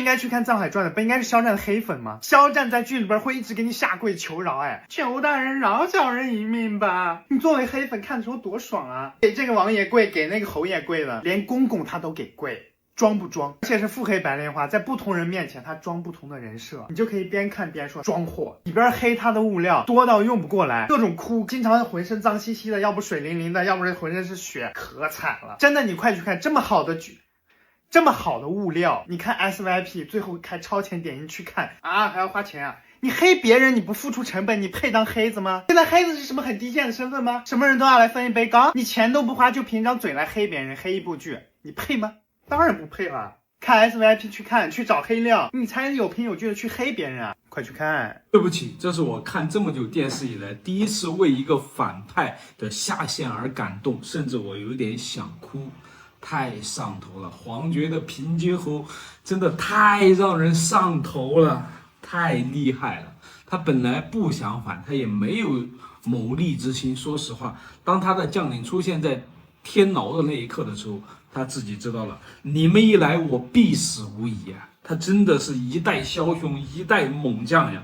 该去看《藏海传》的，不应该是肖战的黑粉吗？肖战在剧里边会一直给你下跪求饶，求大人饶小人一命吧。你作为黑粉看的时候多爽啊！给这个王爷跪，给那个侯爷跪了，连公公他都给跪。装不装？而且是腹黑白莲花，在不同人面前他装不同的人设，你就可以边看边说装货。里边黑他的物料多到用不过来，各种哭，经常浑身脏兮兮的，要不水淋淋的，要不是浑身是血，可惨了。真的，你快去看这么好的剧。这么好的物料，你看 SYP 最后开超前点映去看啊，还要花钱啊！你黑别人，你不付出成本，你配当黑子吗？现在黑子是什么很低贱的身份吗？什么人都要来分一杯羹？你钱都不花，就凭张嘴来黑别人，黑一部剧，你配吗？当然不配了。看 SYP 去看，去找黑料，你才有凭有据的去黑别人啊！快去看。对不起，这是我看这么久电视以来第一次为一个反派的下线而感动，甚至我有点想哭。太上头了，黄觉的平津侯真的太让人上头了，太厉害了。他本来不想反，他也没有谋利之心。说实话，当他的将领出现在天牢的那一刻的时候，他自己知道了，你们一来，我必死无疑啊！他真的是一代枭雄，一代猛将呀。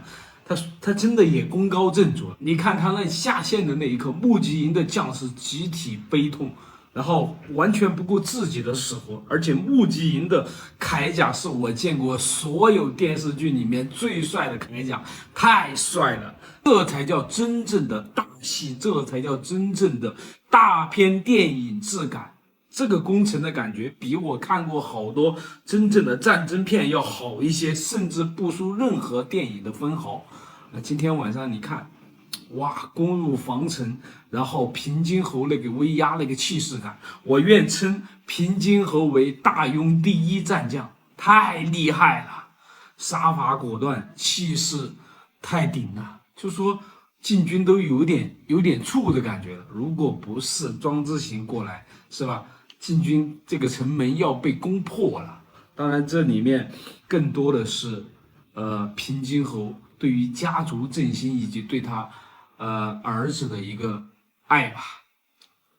他真的也功高震主。你看他那下线的那一刻，目击营的将士集体悲痛。然后完全不顾自己的死活，而且目击营的铠甲是我见过所有电视剧里面最帅的铠甲，太帅了！这才叫真正的大戏，这才叫真正的大片电影质感。这个工程的感觉比我看过好多真正的战争片要好一些，甚至不输任何电影的分毫。今天晚上你看。哇！攻入防城，然后平津侯那个威压那个气势感，我愿称平津侯为大庸第一战将，太厉害了，杀伐果断，气势太顶了，就说晋军都有点怵的感觉了。如果不是庄之行过来，是吧？晋军这个城门要被攻破了。当然，这里面更多的是平津侯对于家族振兴以及对他。儿子的一个爱吧，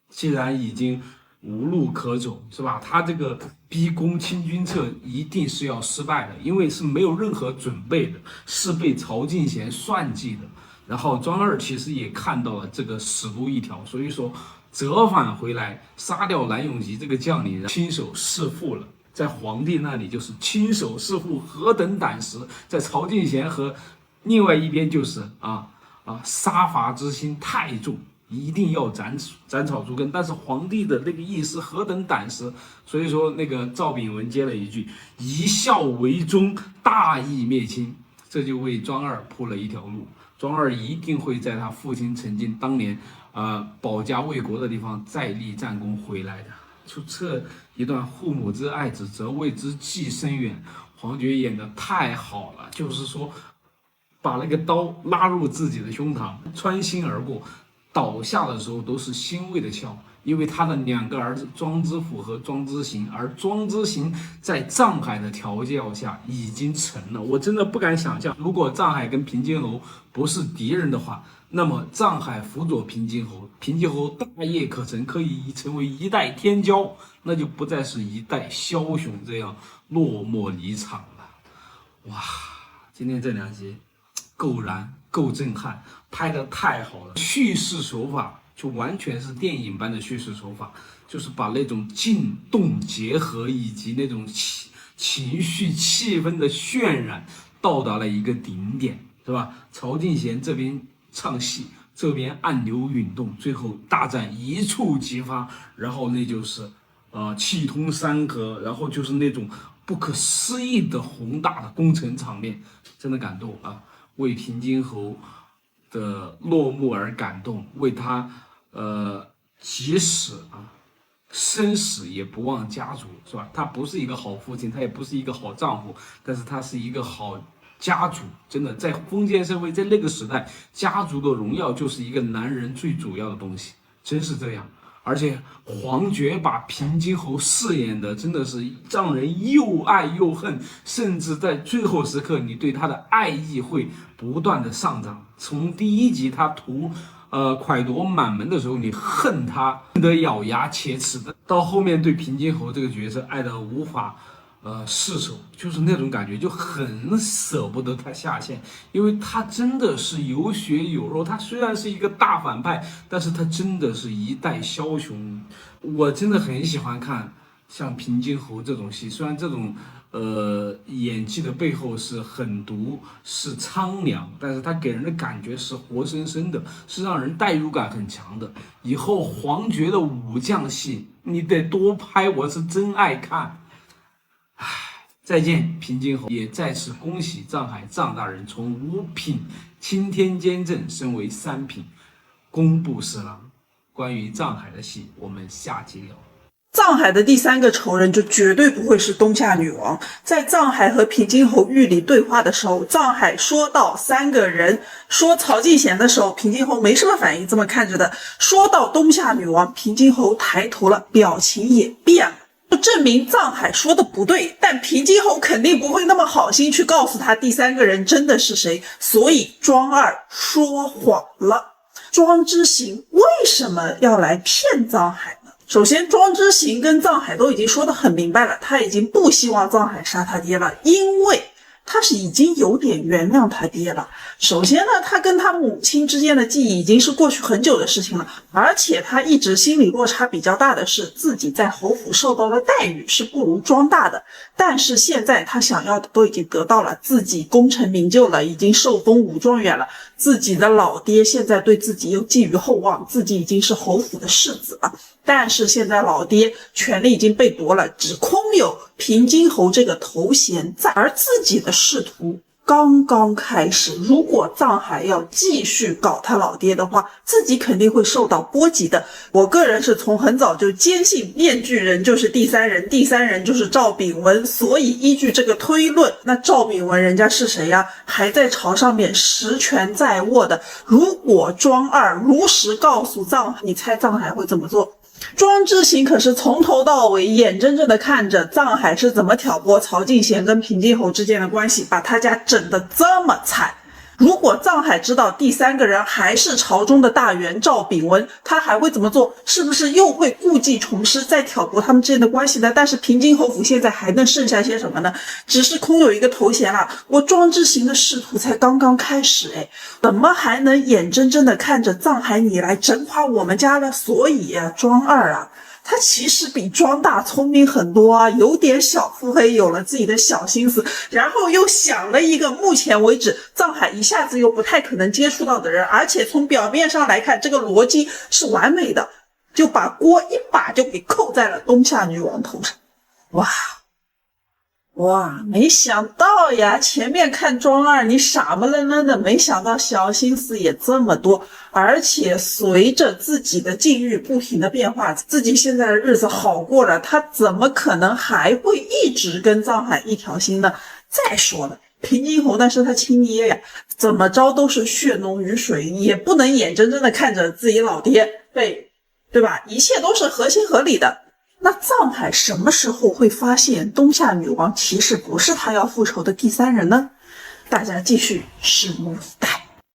既然已经无路可走，是吧？他这个逼宫清君侧一定是要失败的，因为是没有任何准备的，是被曹敬贤算计的。然后庄二其实也看到了这个死路一条，所以说折返回来杀掉蓝永吉这个将领，亲手弑父了。在皇帝那里就是亲手弑父，何等胆识！在曹敬贤和另外一边就是杀伐之心太重，一定要斩草除根。但是皇帝的那个意思何等胆识，所以说那个赵秉文接了一句“一笑为忠，大义灭亲”，这就为庄二铺了一条路。庄二一定会在他父亲曾经当年保家卫国的地方再立战功回来的。就这一段父母之爱子，则为之计深远。黄觉演的太好了，就是说。把那个刀拉入自己的胸膛，穿心而过，倒下的时候都是欣慰的笑，因为他的两个儿子庄之辅和庄之行，而庄之行在藏海的调教下已经成了。我真的不敢想象，如果藏海跟平津侯不是敌人的话，那么藏海辅佐平津侯，平津侯大业可成，可以成为一代天骄，那就不再是一代枭雄这样落寞离场了。哇，今天这两集。够燃，够震撼，拍得太好了。叙事手法就完全是电影般的叙事手法，就是把那种静动结合以及那种情绪气氛的渲染到达了一个顶点，是吧？曹敬贤这边唱戏，这边暗流涌动，最后大战一触即发，然后那就是气通山河，然后就是那种不可思议的宏大的工程场面，真的感动啊！为平津侯的落幕而感动，为他即使生死也不忘家族，是吧？他不是一个好父亲，他也不是一个好丈夫，但是他是一个好家族。真的，在封建社会，在那个时代，家族的荣耀就是一个男人最主要的东西，真是这样。而且黄觉把平津侯饰演的真的是让人又爱又恨，甚至在最后时刻，你对他的爱意会不断的上涨。从第一集他蒯夺满门的时候，你恨他恨得咬牙切齿的，到后面对平津侯这个角色爱得无法世仇，就是那种感觉，就很舍不得他下线，因为他真的是有血有肉。他虽然是一个大反派，但是他真的是一代枭雄。我真的很喜欢看像平津侯这种戏，虽然这种演技的背后是狠毒是苍凉，但是他给人的感觉是活生生的，是让人代入感很强的。以后黄觉的武将戏你得多拍，我是真爱看。再见平津侯，也再次恭喜藏海藏大人从5品钦天监正升为3品工部侍郎。关于藏海的戏，我们下集聊。藏海的第3个仇人就绝对不会是东夏女王。在藏海和平津侯狱里对话的时候，藏海说到3个人，说曹进贤的时候，平津侯没什么反应，这么看着的。说到东夏女王，平津侯抬头了，表情也变了。就证明藏海说的不对，但平津侯肯定不会那么好心去告诉他第3个人真的是谁，所以庄二说谎了。庄之行为什么要来骗藏海呢？首先，庄之行跟藏海都已经说得很明白了，他已经不希望藏海杀他爹了，因为他是已经有点原谅他爹了。首先呢，他跟他母亲之间的记忆已经是过去很久的事情了，而且他一直心理落差比较大的是自己在侯府受到的待遇是不如庄大的，但是现在他想要的都已经得到了，自己功成名就了，已经受封武状元了，自己的老爹现在对自己又寄予厚望，自己已经是侯府的世子了。但是现在老爹权力已经被夺了，只空有平津侯这个头衔在，而自己的仕途刚刚开始。如果藏海要继续搞他老爹的话，自己肯定会受到波及的。我个人是从很早就坚信面具人就是第3人，第3人就是赵炳文，所以依据这个推论，那赵炳文人家是谁呀？还在朝上面实权在握的。如果庄二如实告诉藏海，你猜藏海会怎么做？庄之行可是从头到尾眼睁睁的看着藏海是怎么挑拨曹进贤跟平津侯之间的关系，把他家整得这么惨。如果藏海知道第3个人还是朝中的大员赵炳文，他还会怎么做？是不是又会故技重施，再挑拨他们之间的关系呢？但是平津侯府现在还能剩下些什么呢？只是空有一个头衔了。我庄之行的仕途才刚刚开始，怎么还能眼睁睁的看着藏海你来整垮我们家了？所以庄二啊，他其实比庄大聪明很多啊，有点小腹黑，有了自己的小心思，然后又想了一个目前为止藏海一下子又不太可能接触到的人，而且从表面上来看这个逻辑是完美的，就把锅一把就给扣在了东夏女王头上。哇，没想到呀，前面看庄二你傻不愣愣的，没想到小心思也这么多，而且随着自己的境遇不停的变化，自己现在的日子好过了，他怎么可能还会一直跟藏海一条心呢？再说了，平津侯那是他亲爹呀，怎么着都是血浓于水，也不能眼睁睁的看着自己老爹对吧？一切都是合情合理的。那藏海什么时候会发现东夏女王其实不是他要复仇的第3人呢？大家继续拭目以待。